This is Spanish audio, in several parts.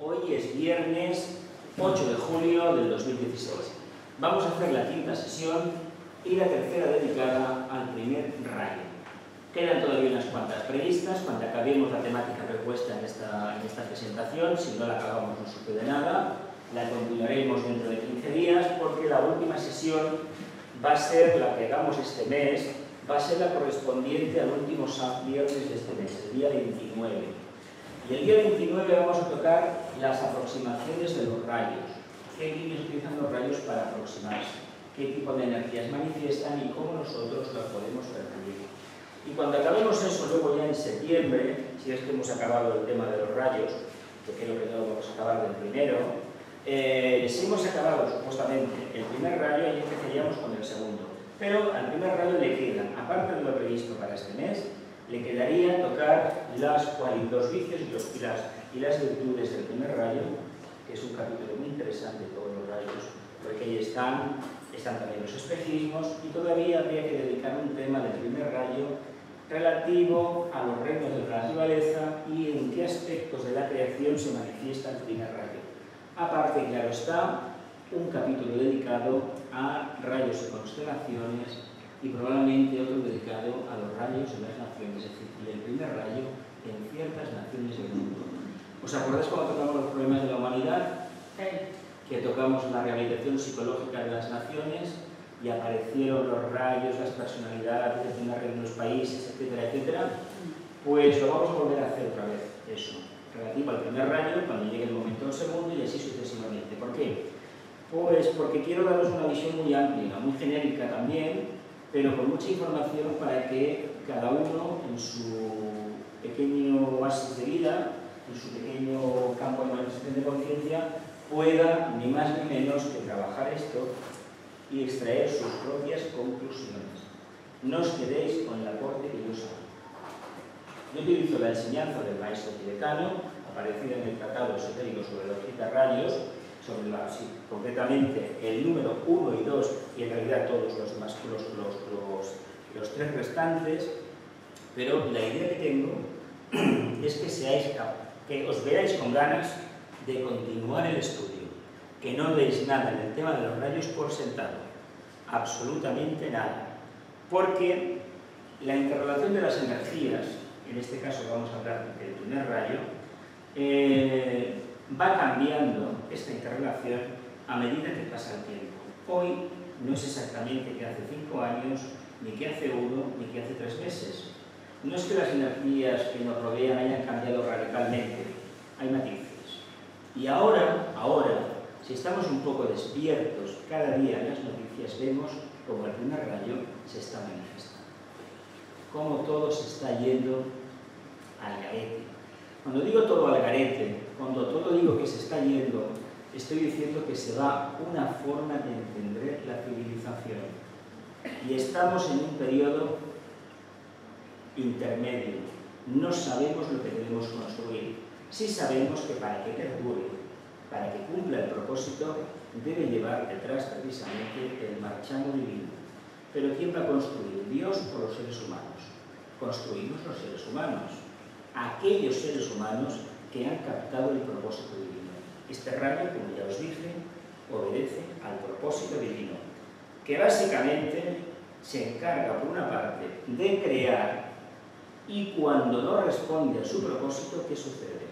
Hoy es viernes 8 de julio del 2016. Vamos a hacer la quinta sesión y la tercera dedicada al primer rayo. Quedan todavía unas cuantas previstas. Cuando acabemos la temática propuesta en esta presentación, si no la acabamos no sucede nada, la continuaremos dentro de 15 días porque la última sesión va a ser la que hagamos este mes, va a ser la correspondiente al último viernes de este mes, el día 29. Y el día 29 vamos a tocar las aproximaciones de los rayos. ¿Qué líneas utilizan los rayos para aproximarse? ¿Qué tipo de energías manifiestan y cómo nosotros las podemos percibir? Y cuando acabemos eso, luego ya en septiembre, si es que hemos acabado el tema de los rayos, que creo que no vamos a acabar del primero, si hemos acabado supuestamente el primer rayo, ya empezaríamos con el segundo. Pero al primer rayo le quedan, aparte de lo previsto para este mes, le quedaría tocar los vicios y las virtudes del primer rayo, que es un capítulo muy interesante de todos los rayos, porque ahí están también los espejismos, y todavía habría que dedicar un tema del primer rayo relativo a los reinos de la naturaleza y en qué aspectos de la creación se manifiesta el primer rayo. Aparte, claro está, un capítulo dedicado a rayos y constelaciones y probablemente otro dedicado a los rayos en las naciones, es decir, el primer rayo en ciertas naciones del mundo. ¿Os acordáis cuando tocamos los problemas de la humanidad? Que tocamos la rehabilitación psicológica de las naciones y aparecieron los rayos, las personalidades, de los países, etcétera, etcétera. Pues lo vamos a volver a hacer otra vez, eso, relativo al primer rayo, cuando llegue el momento del segundo y así sucesivamente. ¿Por qué? Pues porque quiero daros una visión muy amplia, muy genérica también, pero con mucha información para que cada uno en su pequeño oasis de vida, en su pequeño campo de manifestación de conciencia, pueda ni más ni menos que trabajar esto y extraer sus propias conclusiones. No os quedéis con la corte que yo soy. Yo utilizo la enseñanza del maestro tibetano, aparecida en el Tratado Esotérico sobre los 30 rayos, concretamente el número 1 y 2, y en realidad todos los tres restantes, pero la idea que tengo es que os veáis con ganas de continuar el estudio, que no deis nada en el tema de los rayos por sentado, absolutamente nada, porque la interrelación de las energías, en este caso vamos a hablar del primer rayo, va cambiando esta interrelación a medida que pasa el tiempo. Hoy no es exactamente que hace 5 años, ni que hace 1, ni que hace 3 meses. No es que las energías que nos rodean hayan cambiado radicalmente, hay matices. Y ahora, si estamos un poco despiertos, cada día en las noticias vemos como el primer rayo se está manifestando, cómo todo se está yendo al garete. Cuando digo todo al garete, cuando todo digo que se está yendo, estoy diciendo que se va una forma de entender la civilización. Y estamos en un periodo intermedio. No sabemos lo que debemos construir. Sí sabemos que para que perdure, para que cumpla el propósito, debe llevar detrás precisamente el marchamo divino. Pero ¿quién va a construir? ¿Dios o los seres humanos? Construimos los seres humanos. Aquellos seres humanos que han captado el propósito divino. Este rayo, como ya os dije, obedece al propósito divino, que básicamente se encarga, por una parte, de crear, y cuando no responde a su propósito, ¿qué sucede?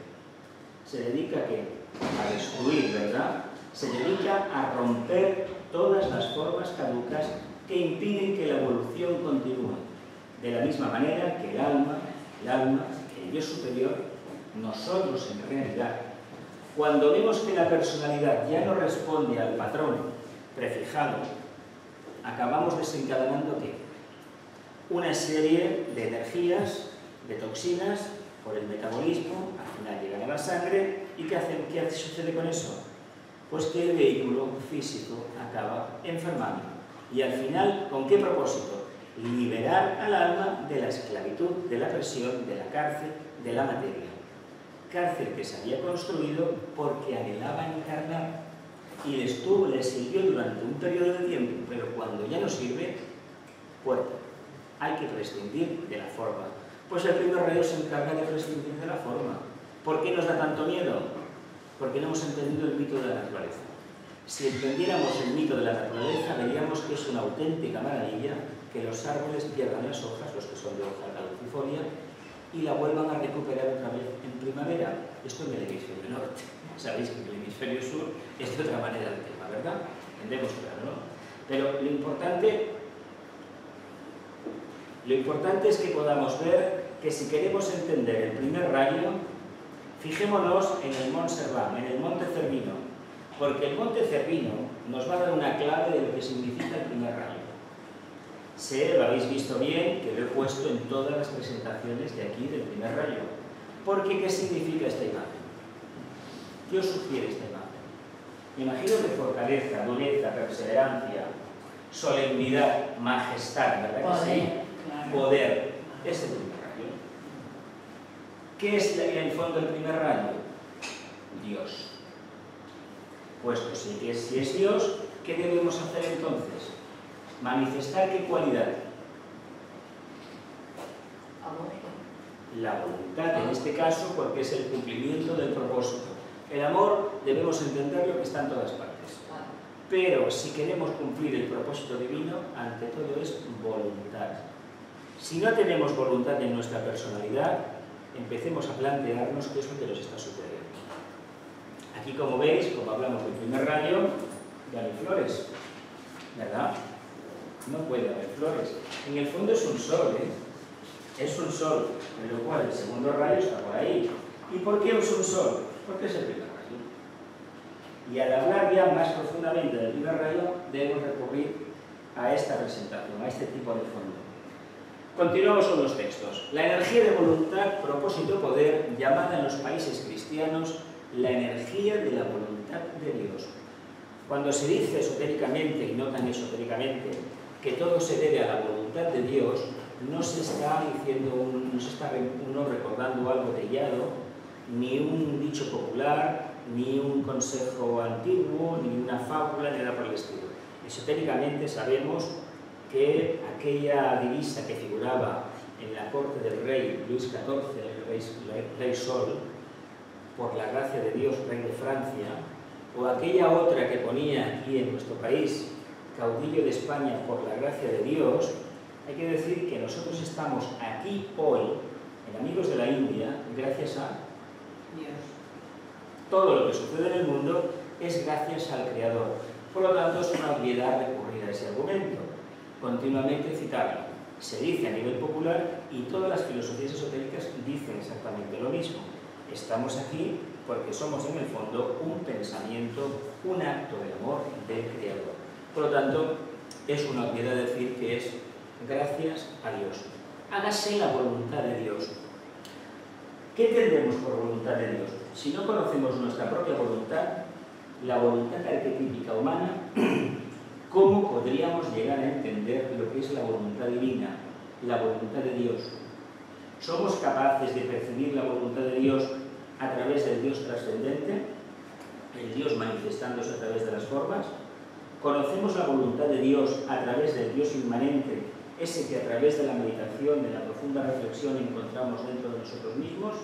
Se dedica ¿a qué? A destruir, ¿verdad? Se dedica a romper todas las formas caducas que impiden que la evolución continúe. De la misma manera que el alma, el yo superior, nosotros en realidad, cuando vemos que la personalidad ya no responde al patrón prefijado, acabamos desencadenando ¿qué? Una serie de energías, de toxinas, por el metabolismo, al final llegan a la sangre, ¿y qué sucede con eso? Pues que el vehículo físico acaba enfermando. Y al final, ¿con qué propósito? Liberar al alma de la esclavitud, de la presión, de la cárcel, de la materia. Cárcel que se había construido porque anhelaba encarnar y le sirvió durante un periodo de tiempo, pero cuando ya no sirve, puerta. Hay que prescindir de la forma. Pues el primer rayo se encarga de prescindir de la forma. ¿Por qué nos da tanto miedo? porque no hemos entendido el mito de la naturaleza. Si entendiéramos el mito de la naturaleza, veríamos que es una auténtica maravilla que los árboles pierdan las hojas, los que son de hoja caducifolia, y la vuelvan a recuperar otra vez en primavera. Esto en el hemisferio norte. Sabéis que en el hemisferio sur es de otra manera el tema, ¿verdad? Entendemos claro, ¿no? Pero lo importante es que podamos ver que si queremos entender el primer rayo, fijémonos en el Mont Cervin, en el Monte Cervino, porque el Monte Cervino nos va a dar una clave de lo que significa el primer rayo. Sé, lo habéis visto bien, que lo he puesto en todas las presentaciones de aquí del primer rayo. Porque, ¿qué significa esta imagen? ¿Qué os sugiere esta imagen? Me imagino que fortaleza, dureza, perseverancia, solemnidad, majestad, ¿verdad que sí? Claro. Poder. Es el primer rayo. ¿Qué es en el fondo el primer rayo? Dios. Puesto si es Dios, ¿qué debemos hacer entonces? Manifestar qué cualidad. Amor. La voluntad, en este caso, porque es el cumplimiento del propósito. El amor debemos entenderlo que está en todas partes. Pero si queremos cumplir el propósito divino, ante todo es voluntad. Si no tenemos voluntad en nuestra personalidad, empecemos a plantearnos qué es lo que nos está sucediendo. Aquí, como veis, como hablamos del primer rayo, ya hay flores, ¿verdad? No puede haber flores. En el fondo es un sol, ¿eh? Es un sol, en lo cual el segundo rayo está por ahí. ¿Y por qué es un sol? Porque es el primer rayo. Y al hablar ya más profundamente del primer rayo, debemos recurrir a esta presentación, a este tipo de fondo. Continuamos con los textos. La energía de voluntad, propósito, poder, llamada en los países cristianos la energía de la voluntad de Dios. Cuando se dice esotéricamente, y no tan esotéricamente, que todo se debe a la voluntad de Dios, no se está diciendo, no se está uno recordando algo trillado, ni un dicho popular, ni un consejo antiguo, ni una fábula, ni nada por el estilo. Esotéricamente sabemos que aquella divisa que figuraba en la corte del rey Luis XIV, el rey Sol, por la gracia de Dios, rey de Francia, o aquella otra que ponía aquí en nuestro país, caudillo de España por la gracia de Dios, hay que decir que nosotros estamos aquí hoy, en Amigos de la India, gracias a Dios. Todo lo que sucede en el mundo es gracias al Creador. Por lo tanto, es una obviedad recurrir a ese argumento, continuamente citarlo. Se dice a nivel popular y todas las filosofías esotéricas dicen exactamente lo mismo. Estamos aquí porque somos en el fondo un pensamiento, un acto de amor del Creador. Por lo tanto, es una obviedad decir que es gracias a Dios. Hágase la voluntad de Dios. ¿Qué entendemos por voluntad de Dios? Si no conocemos nuestra propia voluntad, la voluntad arquetípica humana, ¿cómo podríamos llegar a entender lo que es la voluntad divina, la voluntad de Dios? ¿Somos capaces de percibir la voluntad de Dios a través del Dios trascendente, el Dios manifestándose a través de las formas? ¿Conocemos la voluntad de Dios a través del Dios inmanente, ese que a través de la meditación, de la profunda reflexión encontramos dentro de nosotros mismos?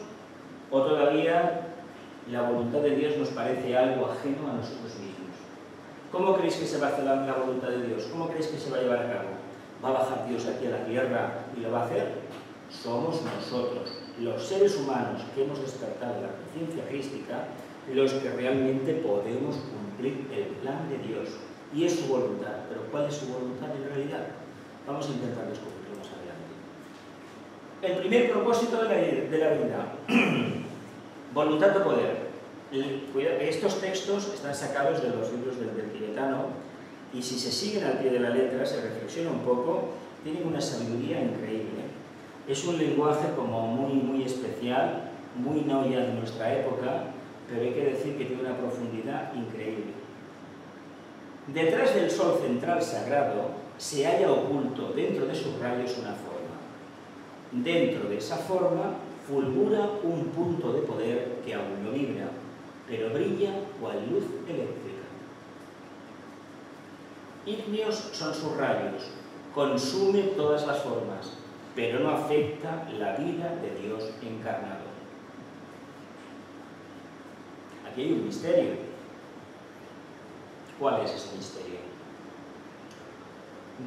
¿O todavía la voluntad de Dios nos parece algo ajeno a nosotros mismos? ¿Cómo creéis que se va a hacer la voluntad de Dios? ¿Cómo creéis que se va a llevar a cabo? ¿Va a bajar Dios aquí a la tierra y lo va a hacer? Somos nosotros, los seres humanos que hemos despertado la conciencia crística, los que realmente podemos cumplir el plan de Dios. Y es su voluntad. ¿Pero cuál es su voluntad en realidad? Vamos a intentar descubrirlo más adelante. El primer propósito de la vida. Voluntad o poder. Estos textos están sacados de los libros del tibetano y si se siguen al pie de la letra, se reflexiona un poco, tienen una sabiduría increíble. Es un lenguaje como muy especial, muy no ya de nuestra época, pero hay que decir que tiene una profundidad increíble. Detrás del sol central sagrado se halla oculto dentro de sus rayos una forma. Dentro de esa forma fulgura un punto de poder que aún no vibra, pero brilla cual luz eléctrica. Ígneos son sus rayos, consume todas las formas, pero no afecta la vida de Dios encarnado. Aquí hay un misterio. ¿Cuál es ese misterio?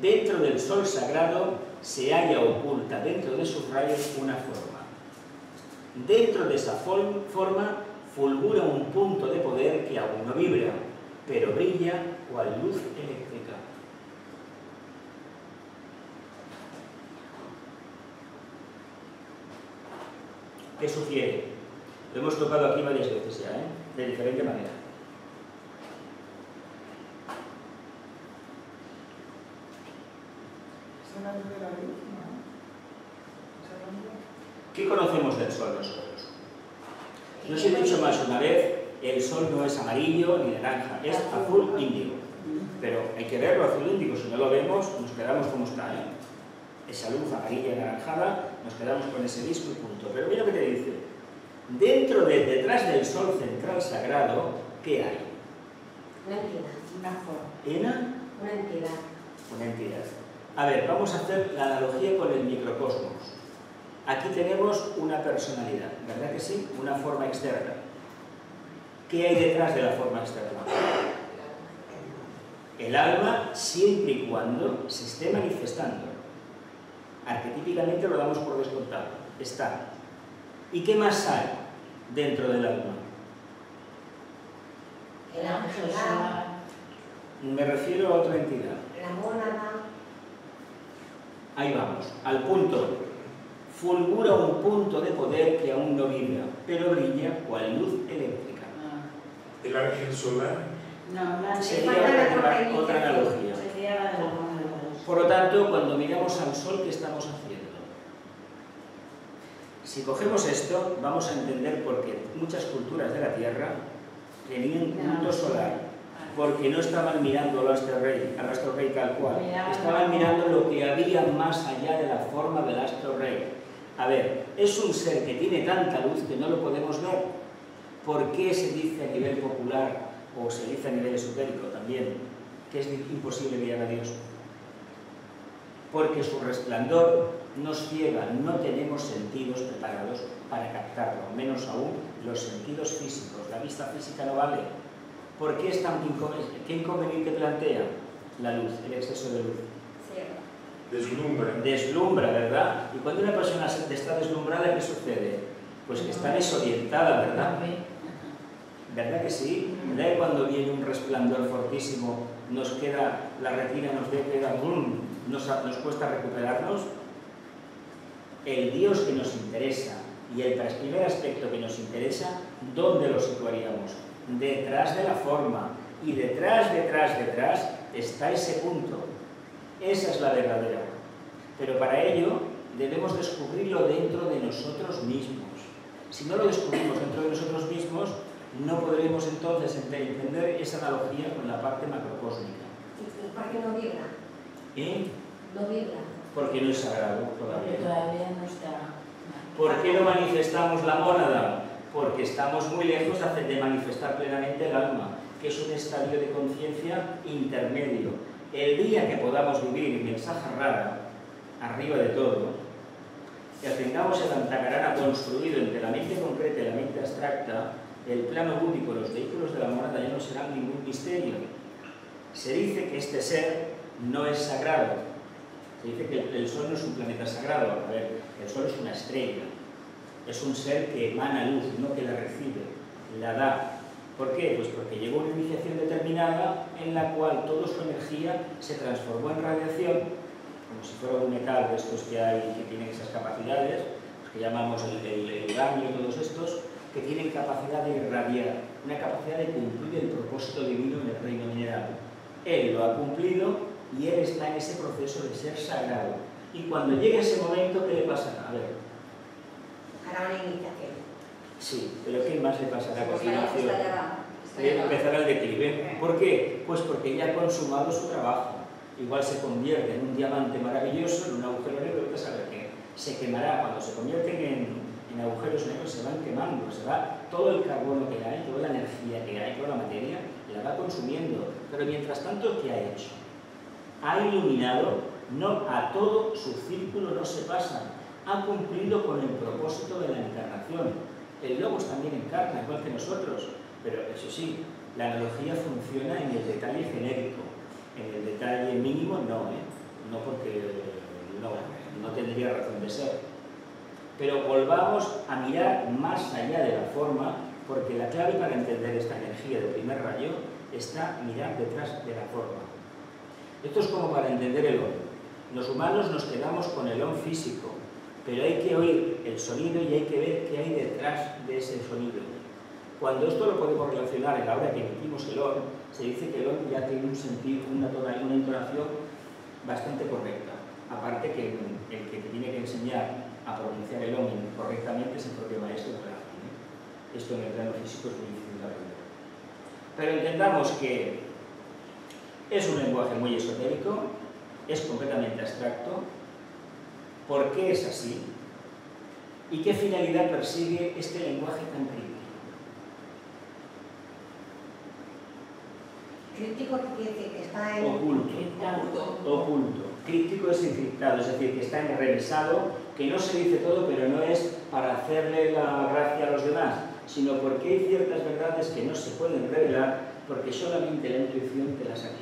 Dentro del sol sagrado se halla oculta dentro de sus rayos una forma. Dentro de esa forma fulgura un punto de poder que aún no vibra, pero brilla cual luz eléctrica. ¿Qué sugiere? Lo hemos tocado aquí varias veces ya, de diferente manera. ¿Qué conocemos del sol nosotros? No os he dicho más una vez, el sol no es amarillo ni naranja, es azul índigo. Pero hay que verlo azul índigo, si no lo vemos nos quedamos como está, esa luz amarilla y anaranjada, nos quedamos con ese disco y punto. Pero mira lo que te dice, detrás del sol central sagrado, ¿qué hay? Una entidad, una forma. Una entidad. Una entidad. A ver, vamos a hacer la analogía con el microcosmos. Aquí tenemos una personalidad, ¿verdad que sí? Una forma externa. ¿Qué hay detrás de la forma externa? El alma, siempre y cuando se esté manifestando. Arquetípicamente lo damos por descontado. Está. ¿Y qué más hay dentro del alma? El ángel. Me refiero a otra entidad. La mónada. Ahí vamos, al punto. Fulgura un punto de poder que aún no vibra, pero brilla cual luz eléctrica. ¿El ángel solar? No, sería otra analogía. Por lo tanto, cuando miramos al sol, ¿qué estamos haciendo? Si cogemos esto, vamos a entender por qué muchas culturas de la Tierra tenían culto solar, porque no estaban mirando al astro rey tal cual, estaban mirando lo que había más allá de la forma del astro rey. A ver, es un ser que tiene tanta luz que no lo podemos ver. ¿Por qué se dice a nivel popular, o se dice a nivel esotérico también, que es imposible mirar a Dios? Porque su resplandor nos ciega, no tenemos sentidos preparados para captarlo, menos aún los sentidos físicos. La vista física no vale. ¿Por qué es tan inconveniente? ¿Qué inconveniente plantea? La luz, el exceso de luz. Deslumbra. Deslumbra, ¿verdad? Y cuando una persona está deslumbrada, ¿qué sucede? Pues que está desorientada, ¿verdad? ¿Verdad que sí? ¿Verdad que cuando viene un resplandor fortísimo nos queda, la retina nos queda, nos cuesta recuperarnos? El Dios que nos interesa y el primer aspecto que nos interesa, ¿dónde lo situaríamos? Detrás de la forma. Y detrás está ese punto. Esa es la verdadera. Pero para ello debemos descubrirlo dentro de nosotros mismos. Si no lo descubrimos dentro de nosotros mismos, no podremos entonces entender esa analogía con la parte macrocósmica. ¿Y por qué no vibra? No vibra. Porque no es sagrado todavía. Porque todavía no está. ¿Por qué no manifestamos la mónada? Porque estamos muy lejos de manifestar plenamente el alma, que es un estadio de conciencia intermedio. El día que podamos vivir en el Sahara, arriba de todo, que tengamos el Antakarana construido entre la mente concreta y la mente abstracta, el plano único, los vehículos de la mónada ya no serán ningún misterio. Se dice que este ser no es sagrado. Se dice que el Sol no es un planeta sagrado. A ver, el Sol es una estrella. Es un ser que emana luz, no que la recibe, la da. ¿Por qué? Pues porque llegó una iniciación determinada en la cual toda su energía se transformó en radiación, como si fuera un metal de estos que hay, que tienen esas capacidades, los que llamamos el uranio y todos estos, que tienen capacidad de irradiar, una capacidad de cumplir el propósito divino en el reino mineral. Él lo ha cumplido y él está en ese proceso de ser sagrado. Y cuando llegue ese momento, ¿qué le pasará? A ver. Hará una iniciación. Sí, pero ¿qué más le pasará a Pues continuación? Empezará el declive. ¿Por qué? Pues porque ya ha consumado su trabajo. Igual se convierte en un diamante maravilloso, en un agujero negro, que saber qué. Se quemará. Cuando se convierten en agujeros negros se van quemando, se va todo el carbono que hay, toda la energía que hay, toda la materia, la va consumiendo. Pero mientras tanto, ¿qué ha hecho? Ha iluminado, no a todo su círculo no se pasa, ha cumplido con el propósito de la encarnación. El Logos también encarna, igual que nosotros. Pero eso sí, la analogía funciona en el detalle genérico, en el detalle mínimo no, no porque no tendría razón de ser. Pero volvamos a mirar más allá de la forma, porque la clave para entender esta energía del primer rayo está mirar detrás de la forma. Esto es como para entender el OM. Los humanos nos quedamos con el OM físico, pero hay que oír el sonido y hay que ver qué hay detrás de ese sonido. Cuando esto lo podemos relacionar en la hora que emitimos el OM, se dice que el OM ya tiene un sentido, una entonación bastante correcta. Aparte que el que te tiene que enseñar a pronunciar el OM correctamente es el propio maestro de la arte. Esto en el plano físico es muy difícil de aprender. Pero entendamos que es un lenguaje muy esotérico, es completamente abstracto. ¿Por qué es así? ¿Y qué finalidad persigue este lenguaje tan crítico? Crítico quiere decir que está en... Oculto. Crítico es encriptado, es decir, que está enrevesado, que no se dice todo, pero no es para hacerle la gracia a los demás, sino porque hay ciertas verdades que no se pueden revelar porque solamente la intuición te las aclara.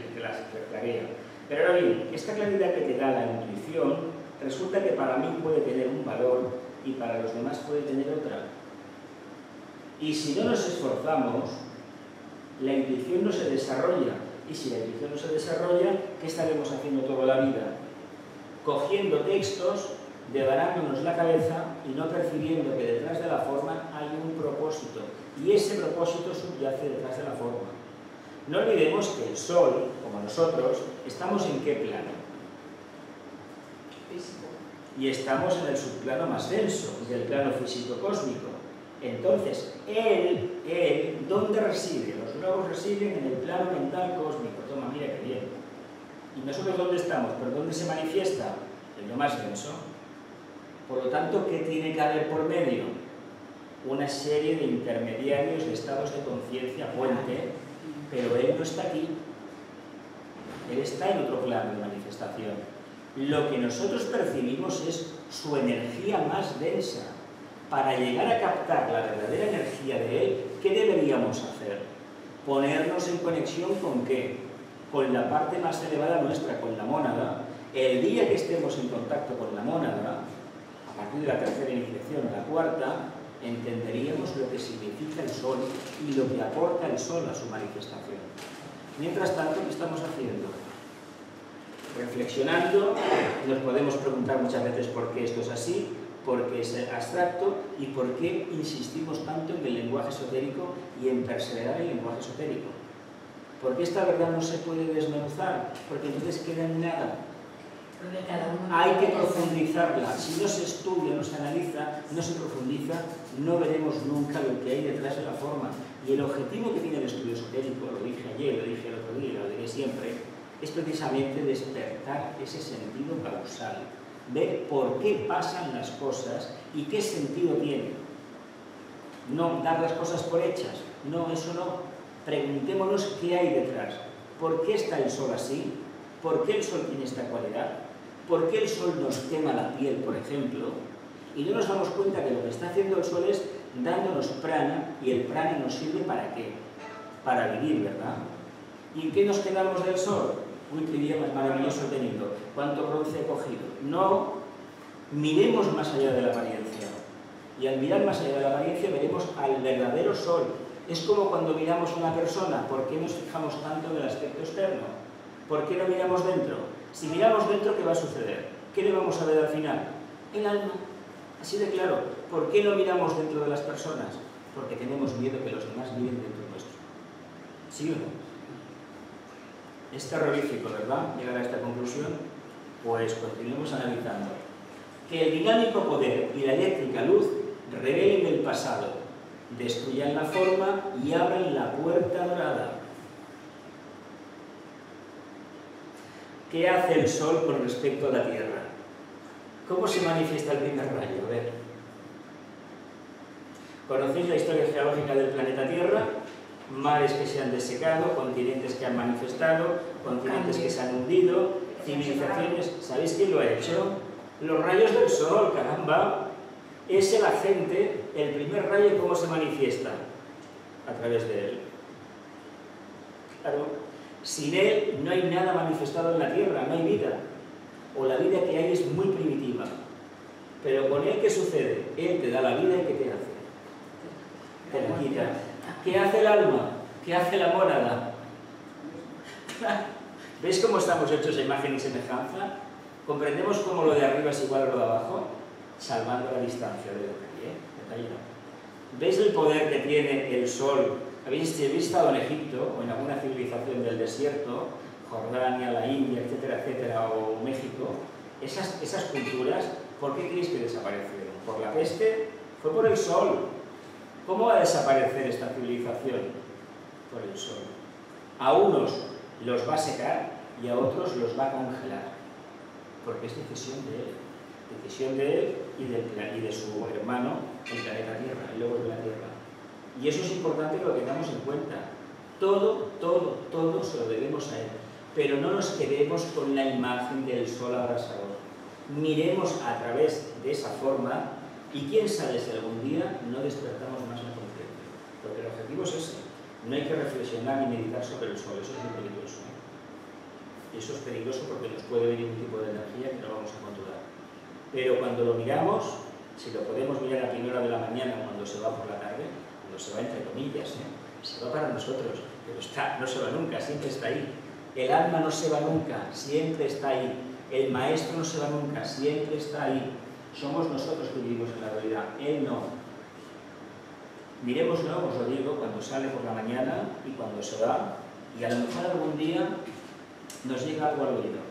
Pero ahora bien, esta claridad que te da la intuición resulta que para mí puede tener un valor y para los demás puede tener otra. Y si no nos esforzamos, la intuición no se desarrolla. Y si la intuición no se desarrolla, ¿qué estaremos haciendo toda la vida? Cogiendo textos, devanándonos la cabeza y no percibiendo que detrás de la forma hay un propósito. Y ese propósito subyace detrás de la forma. No olvidemos que el Sol, como nosotros, ¿estamos en qué plano? Físico. Y estamos en el subplano más denso, del plano físico-cósmico. Entonces, él, ¿dónde reside? Los globos residen en el plano mental cósmico. Toma, mira qué bien. ¿Y nosotros dónde estamos? ¿Pero dónde se manifiesta? En lo más denso. Por lo tanto, ¿qué tiene que haber por medio? Una serie de intermediarios de estados de conciencia puente, pero él no está aquí. Él está en otro plano de manifestación. Lo que nosotros percibimos es su energía más densa. Para llegar a captar la verdadera energía de él, ¿qué deberíamos hacer? Ponernos en conexión ¿con qué? Con la parte más elevada nuestra, con la mónada. El día que estemos en contacto con la mónada, a partir de la tercera iniciación o la cuarta, entenderíamos lo que significa el Sol y lo que aporta el Sol a su manifestación. Mientras tanto, ¿qué estamos haciendo? Reflexionando, nos podemos preguntar muchas veces por qué esto es así, por qué es abstracto y por qué insistimos tanto en el lenguaje esotérico y en perseverar en el lenguaje esotérico. ¿Por qué esta verdad no se puede desmenuzar? Porque entonces queda en nada. Hay que profundizarla. Si no se estudia, no se analiza, no se profundiza, no veremos nunca lo que hay detrás de la forma. Y el objetivo que tiene el estudio esotérico, lo dije ayer, lo dije el otro día, lo diré siempre, es precisamente despertar ese sentido causal, ver por qué pasan las cosas y qué sentido tienen. No dar las cosas por hechas, no, eso no. Preguntémonos qué hay detrás. ¿Por qué está el Sol así? ¿Por qué el Sol tiene esta cualidad? ¿Por qué el Sol nos quema la piel, por ejemplo? Y no nos damos cuenta que lo que está haciendo el Sol es dándonos prana, y el prana nos sirve ¿para qué? Para vivir, ¿verdad? ¿Y en qué nos quedamos del Sol? Uy, qué día más maravilloso he tenido. ¿Cuánto bronce he cogido? No, miremos más allá de la apariencia. Y al mirar más allá de la apariencia veremos al verdadero Sol. Es como cuando miramos a una persona. ¿Por qué nos fijamos tanto en el aspecto externo? ¿Por qué no miramos dentro? Si miramos dentro, ¿qué va a suceder? ¿Qué le vamos a ver al final? El alma. Así de claro. ¿Por qué no miramos dentro de las personas? Porque tenemos miedo que los demás miren dentro nuestro. ¿Sí o no? Es terrorífico, ¿verdad?, llegar a esta conclusión. Pues continuemos analizando. Que el dinámico poder y la eléctrica luz revelen el pasado, destruyan la forma y abran la puerta dorada. ¿Qué hace el Sol con respecto a la Tierra? ¿Cómo se manifiesta el primer rayo? A ver. ¿Conocéis la historia geológica del planeta Tierra? Mares que se han desecado, continentes que han manifestado, continentes que se han hundido, civilizaciones. ¿Sabéis quién lo ha hecho? Los rayos del Sol, caramba. Es el agente, el primer rayo, ¿cómo se manifiesta? A través de él. Claro, sin Él no hay nada manifestado en la tierra, no hay vida. O la vida que hay es muy primitiva. Pero con Él, ¿qué sucede? Él te da la vida y ¿qué te hace? Te la quita. ¿Qué hace el alma? ¿Qué hace la mónada? ¿Veis cómo estamos hechos a imagen y semejanza? ¿Comprendemos cómo lo de arriba es igual a lo de abajo? Salvando la distancia de detalle. ¿Veis el poder que tiene el sol? ¿Habéis estado en Egipto o en alguna civilización del desierto, Jordania, la India, etcétera, etcétera, o México? Esas culturas, ¿por qué creéis que desaparecieron? ¿Por la peste? Fue por el sol. ¿Cómo va a desaparecer esta civilización? Por el sol. A unos los va a secar y a otros los va a congelar, porque es decisión de él y de su hermano, el planeta Tierra, el lobo de la Tierra. Y eso es importante que lo tengamos en cuenta. Todo se lo debemos a él, pero no nos quedemos con la imagen del sol abrasador. Miremos a través de esa forma y quién sabe si algún día no despertamos más la conciencia, porque el objetivo es ese. No hay que reflexionar ni meditar sobre el sol, eso es muy peligroso. Eso es peligroso porque nos puede venir un tipo de energía que no vamos a controlar. Pero cuando lo miramos, si lo podemos mirar a primera hora de la mañana, cuando se va por la tarde, cuando se va entre comillas, se va para nosotros, pero no se va nunca, siempre está ahí. El alma no se va nunca, siempre está ahí. El maestro no se va nunca, siempre está ahí. Somos nosotros que vivimos en la realidad, él no. Miremoslo, os lo digo, cuando sale por la mañana y cuando se va, y a lo mejor algún día nos llega algo al oído.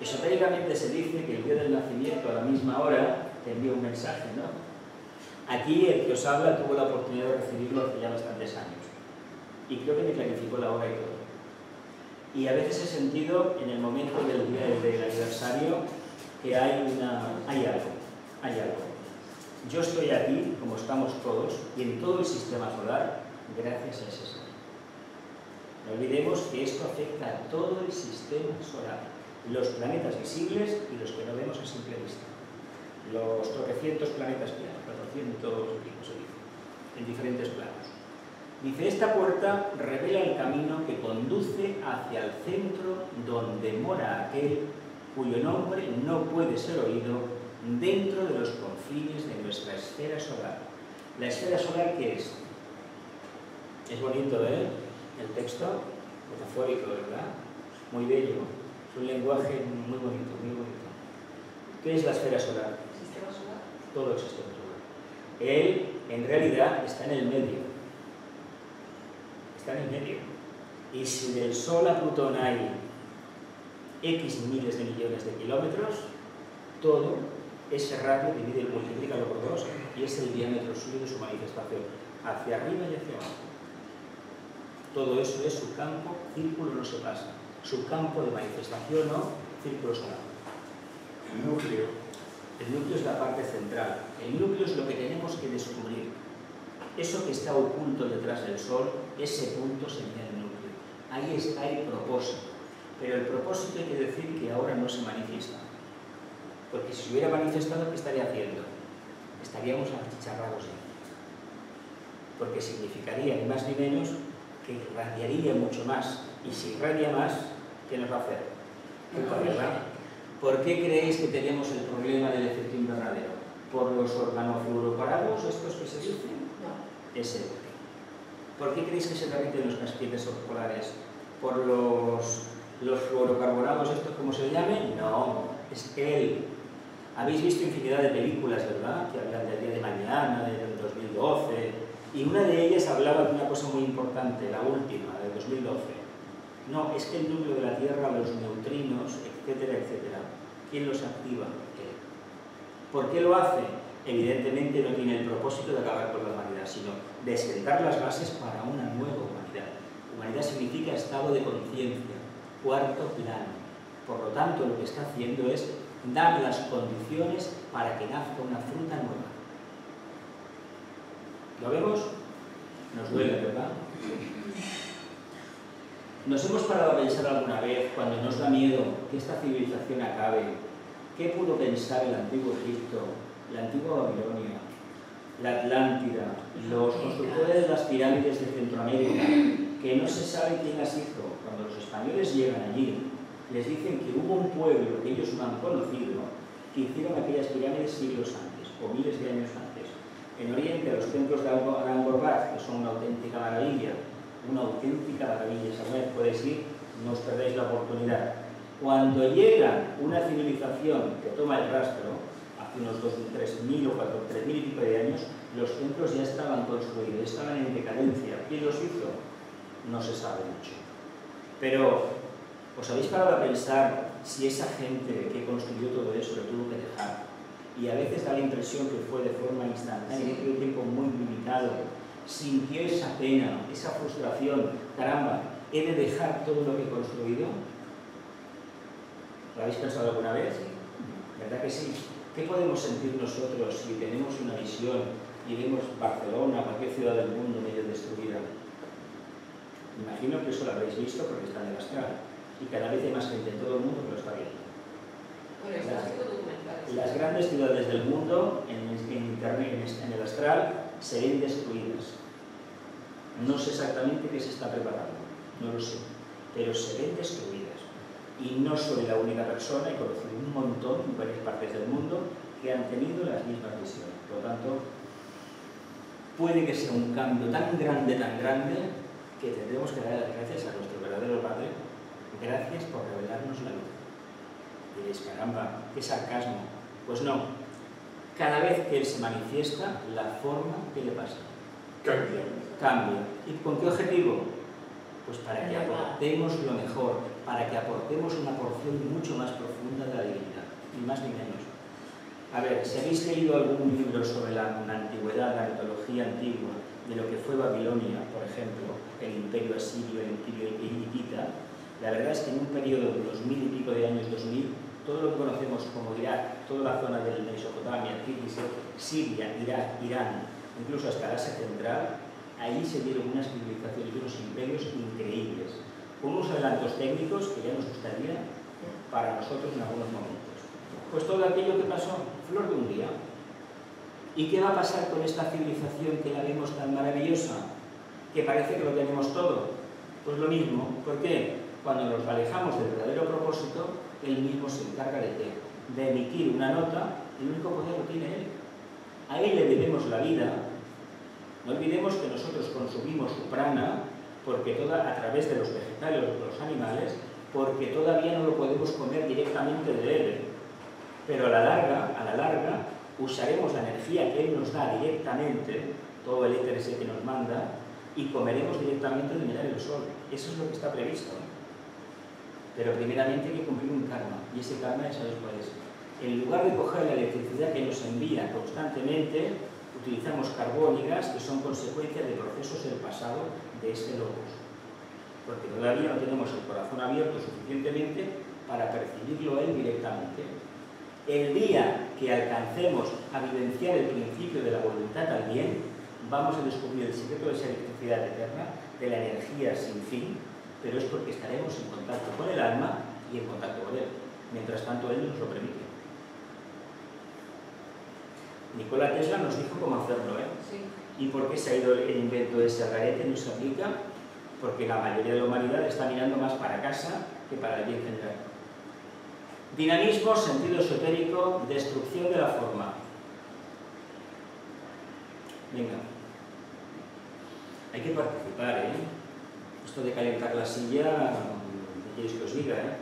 Esotéricamente se dice que el día del nacimiento a la misma hora te envía un mensaje, ¿no? Aquí el que os habla tuvo la oportunidad de recibirlo hace ya bastantes años y creo que me clarificó la hora y todo. Y a veces he sentido en el momento del día del aniversario que hay algo. Yo estoy aquí, como estamos todos, y en todo el sistema solar, gracias a ese ser. No olvidemos que esto afecta a todo el sistema solar, los planetas visibles y los que no vemos a simple vista. Los tropecientos planetas que hay, 400 y se dice, en diferentes planos. Dice, esta puerta revela el camino que conduce hacia el centro donde mora aquel cuyo nombre no puede ser oído dentro de los confines de nuestra esfera solar. ¿La esfera solar qué es? Es bonito, ¿eh? El texto, metafórico, ¿verdad? Muy bello. Es un lenguaje muy bonito, muy bonito. ¿Qué es la esfera solar? ¿El sistema solar? Todo el sistema solar. Él, en realidad, está en el medio. Está en el medio. Y si del Sol a Plutón hay X miles de millones de kilómetros, todo ese radio divide y multiplícalo por 2 y es el diámetro suyo de su manifestación, hacia arriba y hacia abajo. Todo eso es su campo, círculo no se pasa. Su campo de manifestación o círculo solar. El núcleo. El núcleo es la parte central. El núcleo es lo que tenemos que descubrir. Eso que está oculto detrás del Sol, ese punto sería el núcleo. Ahí está el propósito. Pero el propósito hay que decir que ahora no se manifiesta. Porque si se hubiera manifestado, ¿qué estaría haciendo? Estaríamos achicharrados ya. Porque significaría ni más ni menos que irradiaría mucho más. Y si irradia más, ¿qué nos va a hacer? ¿Verdad? ¿Por qué creéis que tenemos el problema del efecto invernadero? ¿Por los organofluorocarbonos estos que se dicen? No. Ese. ¿Por qué creéis que se derriten los casquetes polares? ¿Por los fluorocarbonados estos, como se llamen? No, es él. Habéis visto infinidad de películas, ¿verdad?, que hablan del día de mañana, del 2012, y una de ellas hablaba de una cosa muy importante, la última, del 2012. No, es que el núcleo de la Tierra, los neutrinos, etcétera, etcétera, ¿quién los activa? Él. ¿Por qué lo hace? Evidentemente no tiene el propósito de acabar con la humanidad, sino de sentar las bases para una nueva humanidad. Humanidad significa estado de conciencia, cuarto plano. Por lo tanto, lo que está haciendo es dar las condiciones para que nazca una fruta nueva. ¿Lo vemos? Nos duele, ¿verdad? ¿Nos hemos parado a pensar alguna vez, cuando nos da miedo que esta civilización acabe, qué pudo pensar el antiguo Egipto, la antigua Babilonia, la Atlántida, los constructores de las pirámides de Centroamérica, que no se sabe quién las hizo. Cuando los españoles llegan allí, les dicen que hubo un pueblo que ellos no han conocido, que hicieron aquellas pirámides siglos antes, o miles de años antes. En Oriente, los templos de Angkor Wat, que son una auténtica maravilla, si alguna vez podéis ir, no os perdáis la oportunidad. Cuando llega una civilización que toma el rastro, hace unos 3.000 o 3.000 y pico de años, los templos ya estaban construidos, estaban en decadencia. ¿Quién los hizo? No se sabe mucho. Pero, ¿os habéis parado a pensar si esa gente que construyó todo eso lo tuvo que dejar? Y a veces da la impresión que fue de forma instantánea, en un tiempo muy limitado. Sintió esa pena, esa frustración. Caramba, ¿he de dejar todo lo que he construido? ¿Lo habéis pensado alguna vez? ¿Verdad que sí? ¿Qué podemos sentir nosotros si tenemos una visión y vemos Barcelona, cualquier ciudad del mundo medio destruida? Imagino que eso lo habréis visto porque está en el astral. Y cada vez hay más gente en todo el mundo que lo está viendo. Las grandes ciudades del mundo en Internet, en el astral, se ven destruidas. No sé exactamente qué se está preparando, no lo sé, pero se ven destruidas. Y no soy la única persona, he conocido un montón en varias partes del mundo que han tenido las mismas visiones. Por lo tanto, puede que sea un cambio tan grande, que tendremos que dar las gracias a nuestro verdadero Padre. Gracias por revelarnos la luz. Diréis, caramba, qué sarcasmo. Pues no. Cada vez que Él se manifiesta, la forma que le pasa cambia. ¿Y con qué objetivo? Pues para que aportemos lo mejor, para que aportemos una porción mucho más profunda de la divinidad, ni más ni menos. A ver, si habéis leído algún libro sobre la antigüedad, la mitología antigua, de lo que fue Babilonia, por ejemplo, el imperio asirio, el imperio hitita, la verdad es que en un periodo de 2000 y pico de años, 2000, todo lo que conocemos como Irak, toda la zona de Mesopotamia, Siria, Irak, Irán, incluso hasta Asia Central, ahí se dieron unas civilizaciones y unos imperios increíbles, con unos adelantos técnicos que ya nos gustaría para nosotros en algunos momentos. Pues todo aquello que pasó, flor de un día. ¿Y qué va a pasar con esta civilización que la vemos tan maravillosa? Que parece que lo tenemos todo. Pues lo mismo. ¿Por qué? Cuando nos alejamos del verdadero propósito, Él mismo se encarga de emitir una nota, el único poder lo tiene Él. A Él le debemos la vida. No olvidemos que nosotros consumimos su prana a través de los vegetales o de los animales, porque todavía no lo podemos comer directamente de Él. Pero a la larga, usaremos la energía que Él nos da directamente, todo el éter ese que nos manda, y comeremos directamente de mirar el sol. Eso es lo que está previsto. Pero primeramente hay que cumplir un karma, y ese karma ya sabéis cuál es. En lugar de coger la electricidad que nos envía constantemente, utilizamos carbón y gas, que son consecuencias de procesos del pasado de este logos. Porque todavía no tenemos el corazón abierto suficientemente para percibirlo Él directamente. El día que alcancemos a vivenciar el principio de la voluntad al bien, vamos a descubrir el secreto de esa electricidad eterna, de la energía sin fin, pero es porque estaremos en contacto con el alma y en contacto con Él. Mientras tanto, Él nos lo permite. Nikola Tesla nos dijo cómo hacerlo, ¿eh? Sí. ¿Y por qué se ha ido el invento de ese garete? No se aplica porque la mayoría de la humanidad está mirando más para casa que para el bien general. Dinamismo, sentido esotérico, destrucción de la forma. Venga. Hay que participar, ¿eh? Esto de calentar la silla, ¿qué queréis que os diga, eh?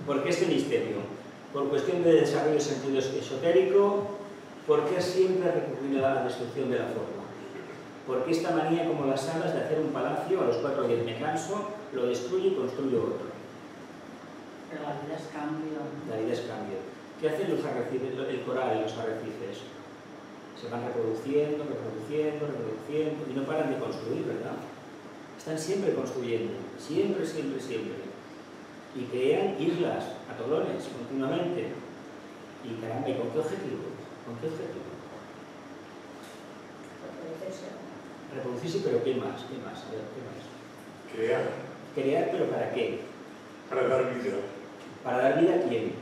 ¿Por qué este misterio? Por cuestión de desarrollo de sentido esotérico, ¿por qué siempre recurrir a la destrucción de la forma? ¿Por qué esta manía como las alas de hacer un palacio, a los 4 días me canso, lo destruyo y construyo otro? Pero la vida es cambio. La vida es cambio. ¿Qué hacen los arrecifes, el coral en los arrecifes? Se van reproduciendo, y no paran de construir, ¿verdad? Están siempre construyendo, siempre. Y crean islas, atolones, continuamente. Y caramba, ¿y con qué objetivo? Reproducirse, pero ¿qué más? A ver, ¿qué más? Crear, pero ¿para qué? Para dar vida. ¿Para dar vida a quién?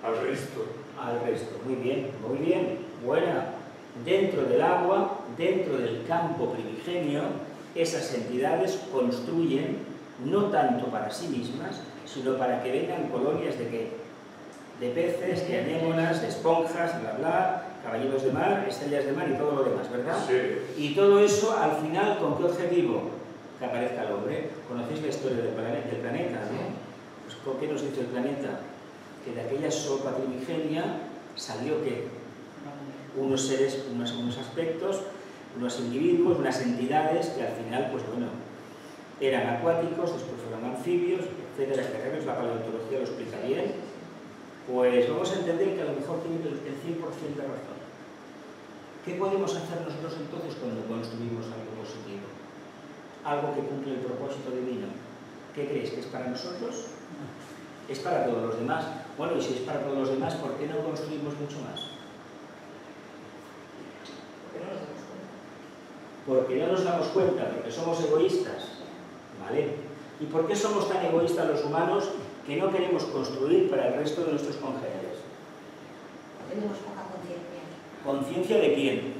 Al resto. Al resto. Muy bien. Buena. Dentro del agua dentro del campo primigenio, esas entidades construyen, no tanto para sí mismas, sino para que vengan colonias de ¿qué? De peces, de anémonas, de esponjas, bla bla, caballeros de mar, estrellas de mar y todo lo demás, ¿verdad? Sí. Y todo eso, al final, ¿con qué objetivo? Que aparezca el hombre. ¿Conocéis la historia del planeta, no? Pues, ¿con qué nos dice el planeta? Que de aquella sopa primigenia salió ¿qué? Unos seres, unos aspectos, unos individuos, unas entidades que al final, pues bueno, eran acuáticos, después fueron anfibios, etcétera, etcétera. La paleontología lo explica bien. Pues vamos a entender que a lo mejor tiene el 100% de razón. ¿Qué podemos hacer nosotros entonces cuando construimos algo positivo? Algo que cumple el propósito divino. ¿Qué creéis? ¿Que es para nosotros? Es para todos los demás. Bueno, y si es para todos los demás, ¿por qué no construimos mucho más? Porque no nos damos cuenta, porque somos egoístas. ¿Vale? ¿Y por qué somos tan egoístas los humanos que no queremos construir para el resto de nuestros congéneres? Tenemos poca conciencia. ¿Conciencia de quién?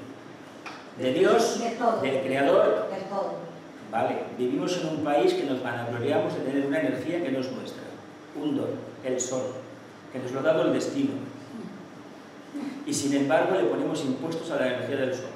¿De Dios? De todo. ¿Del Creador? De todo. Vale, vivimos en un país que nos vanagloriamos de tener una energía que no es nuestra, un don, el sol, que nos lo ha dado el destino. Y sin embargo le ponemos impuestos a la energía del sol.